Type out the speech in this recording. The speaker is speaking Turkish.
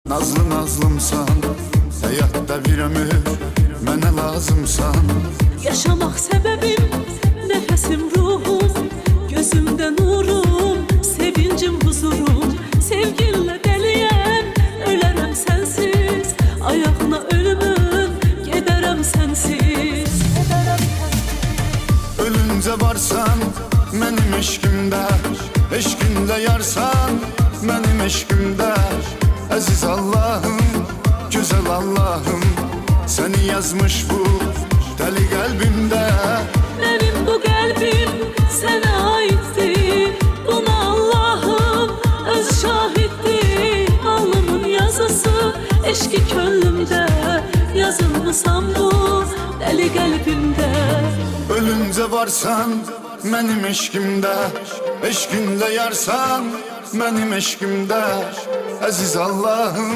Nazlı nazlımsan, hayatta bir ömür mənə lazımsan. Yaşamak sebebim, nefesim ruhum, gözümde nurum, sevincim huzurum. Sevginle deliyem, ölerem sensiz, ayağına ölümün, giderem sensiz. Ölünce varsan, mənim eşkimdə, eşkində yarsan, mənim eşkimdə. Aziz Allah'ım, güzel Allah'ım, seni yazmış bu deli kalbimde. Benim bu kalbim sana aitti, buna Allah'ım öz şahitти. Alnımın yazısı eşki könlümde, yazılmışam bu deli kalbimde. Ölünce varsan mənim eşkimdə, eşkində yarsan mənim eşkimdə. Aziz Allah'ım.